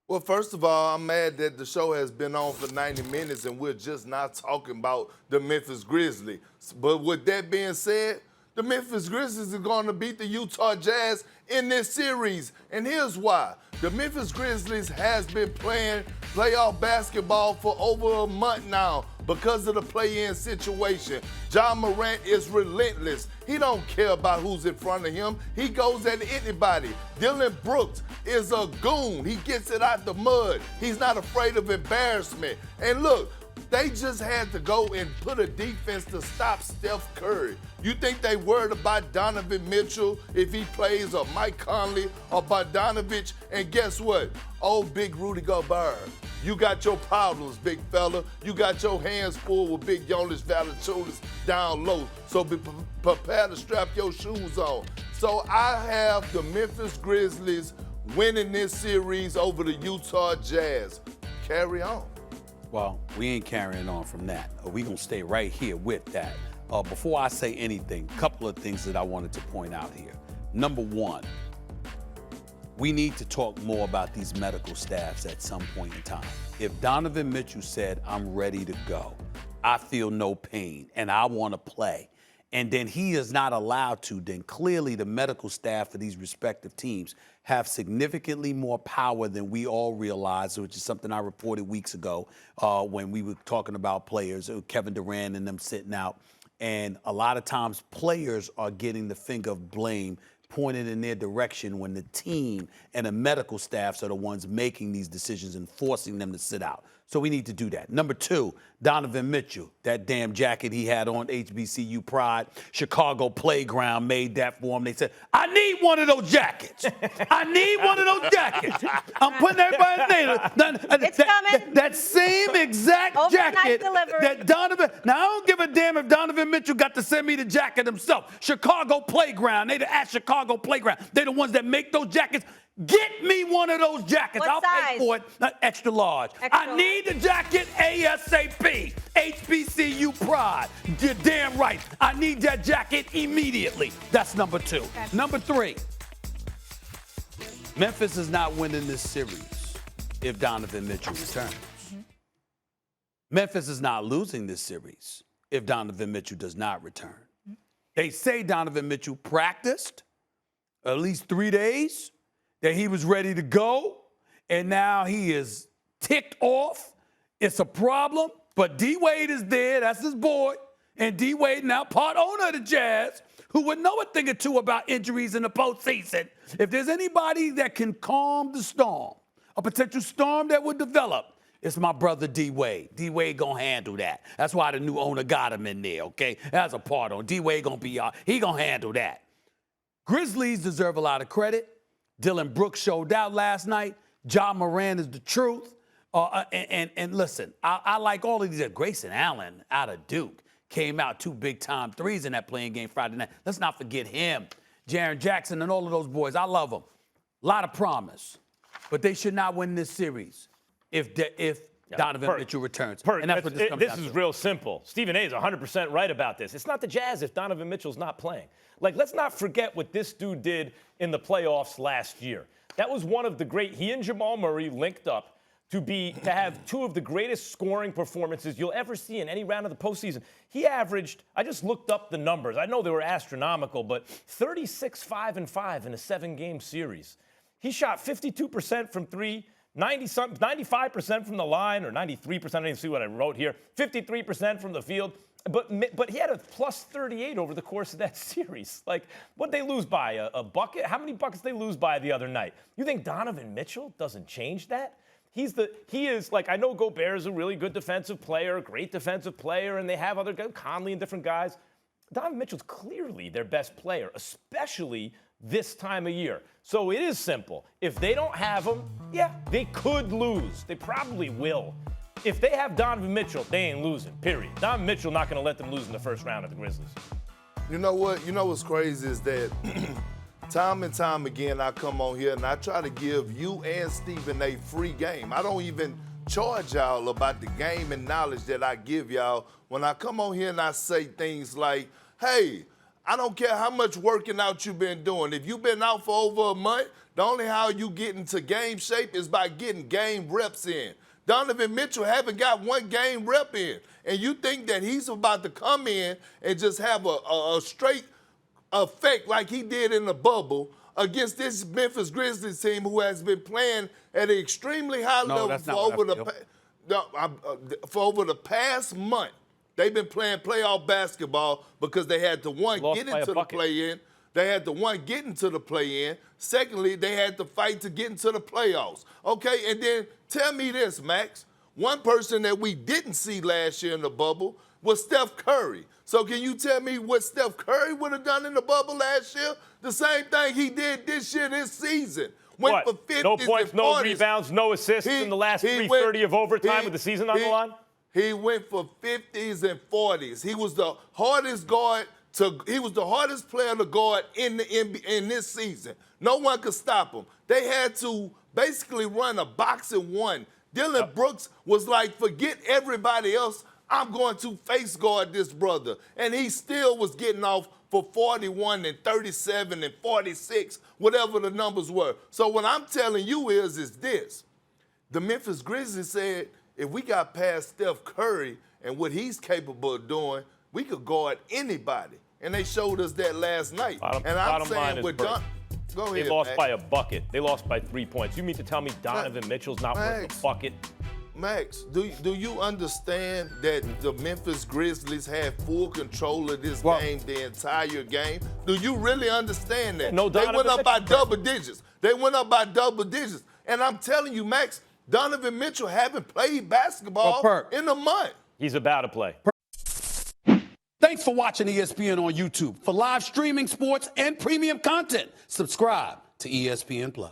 Well, first of all, I'm mad that the show has been on for 90 minutes and we're just not talking about the Memphis Grizzlies. But with that being said, the Memphis Grizzlies are going to beat the Utah Jazz in this series. And here's why. The Memphis Grizzlies has been playing playoff basketball for over a month now because of the play-in situation. Ja Morant is relentless. He don't care about who's in front of him. He goes at anybody. Dylan Brooks is a goon. He gets it out the mud. He's not afraid of embarrassment. And look, they just had to go and put a defense to stop Steph Curry. You think they worried about Donovan Mitchell if he plays, or Mike Conley, or Bogdanovich? And guess what? Old big Rudy Gobert. You got your problems, big fella. You got your hands full with big Jonas Valanciunas down low. So be prepared to strap your shoes on. So I have the Memphis Grizzlies winning this series over the Utah Jazz. Carry on. Well, we ain't carrying on from that. We're going to stay right here with that. Before I say anything, a couple of things that I wanted to point out here. Number one, we need to talk more about these medical staffs at some point in time. If Donovan Mitchell said, I'm ready to go, I feel no pain, and I want to play, and then he is not allowed to, then clearly the medical staff for these respective teams have significantly more power than we all realize, which is something I reported weeks ago when we were talking about players, Kevin Durant and them sitting out. And a lot of times players are getting the finger of blame pointed in their direction when the team and the medical staffs are the ones making these decisions and forcing them to sit out. So we need to do that. Number two, Donovan Mitchell, that damn jacket he had on, HBCU Pride, Chicago Playground made that for him. They said, I need one of those jackets. I need one of those jackets. I'm putting everybody's name. It's coming. That same exact Overnight jacket delivery. that Donovan, now I don't give a damn if Donovan Mitchell got to send me the jacket himself. Chicago Playground, they at Chicago Playground. They the ones that make those jackets. Get me one of those jackets. What I'll size? pay for it. Extra large. I need the jacket ASAP. HBCU Pride. You're damn right. I need that jacket immediately. That's number two. Okay. Number three. Memphis is not winning this series if Donovan Mitchell returns. Memphis is not losing this series if Donovan Mitchell does not return. They say Donovan Mitchell practiced at least 3 days, that he was ready to go, and now he is ticked off. It's a problem, but D-Wade is there. That's his boy. And D-Wade, now part owner of the Jazz, who would know a thing or two about injuries in the postseason. If there's anybody that can calm the storm, a potential storm that would develop, it's my brother D-Wade. D-Wade gonna handle that. That's why the new owner got him in there, okay? That's a part on. D-Wade gonna be, he gonna handle that. Grizzlies deserve a lot of credit. Dylan Brooks showed out last night. Ja Morant is the truth. And listen, I like all of these. Grayson Allen out of Duke came out 2 big-time threes in that playing game Friday night. Let's not forget him. Jaren Jackson and all of those boys. I love them. A lot of promise. But they should not win this series if Donovan Mitchell returns. And that's what this comes down to. This is real simple. Stephen A. is 100% right about this. It's not the Jazz if Donovan Mitchell's not playing. Like, let's not forget what this dude did in the playoffs last year. That was one of the great, he and Jamal Murray linked up to have 2 of the greatest scoring performances you'll ever see in any round of the postseason. He averaged, I just looked up the numbers. I know they were astronomical, but 36, 5, and 5 in a 7-game series. He shot 52% from 3, 95% from the line, or 93%, I didn't see what I wrote here, 53% from the field. But he had a plus 38 over the course of that series. Like, what'd they lose by? A bucket? How many buckets did they lose by the other night? You think Donovan Mitchell doesn't change that? He is, like, I know Gobert is a really good defensive player, great defensive player, and they have other guys, Conley and different guys. Donovan Mitchell's clearly their best player, especially this time of year. So it is simple. If they don't have him, yeah, they could lose. They probably will. If they have Donovan Mitchell, they ain't losing, period. Donovan Mitchell not going to let them lose in the first round of the Grizzlies. You know what? You know what's crazy is that time and time again I come on here and I try to give you and Stephen a free game. I don't even charge y'all about the game and knowledge that I give y'all when I come on here and I say things like, hey, I don't care how much working out you've been doing. If you've been out for over a month, the only how you get into game shape is by getting game reps in. Donovan Mitchell haven't got one game rep in. And you think that he's about to come in and just have a straight effect like he did in the bubble against this Memphis Grizzlies team who has been playing at an extremely high level for over the past month. They've been playing playoff basketball because they had to, one, get into the play-in. They had to, one, get into the play-in. Secondly, they had to fight to get into the playoffs. Okay, and then tell me this, Max. One person that we didn't see last year in the bubble was Steph Curry. So can you tell me what Steph Curry would have done in the bubble last year? The same thing he did this year, this season. Went for 50s no points, and 40s. no rebounds, no assists in the last 3:30 of overtime with the season on the line? He went for 50s and 40s. He was the hardest player to guard in the NBA in this season. No one could stop him. They had to basically run a box and one. Dylan Brooks was like, forget everybody else. I'm going to face guard this brother. And he still was getting off for 41 and 37 and 46, whatever the numbers were. So what I'm telling you is this. The Memphis Grizzlies said, if we got past Steph Curry and what he's capable of doing, we could guard anybody. And they showed us that last night. Bottom line is go ahead, they lost Max. by a bucket. They lost by 3 points. You mean to tell me Donovan Mitchell's not worth a bucket? Max, do you understand that the Memphis Grizzlies had full control of this game the entire game? Do you really understand that? No, they went Donovan up by Mitchell. double digits. They went up by double digits. And I'm telling you, Max, Donovan Mitchell haven't played basketball in a month. He's about to play. Thanks for watching ESPN on YouTube. For live streaming sports and premium content, subscribe to ESPN+.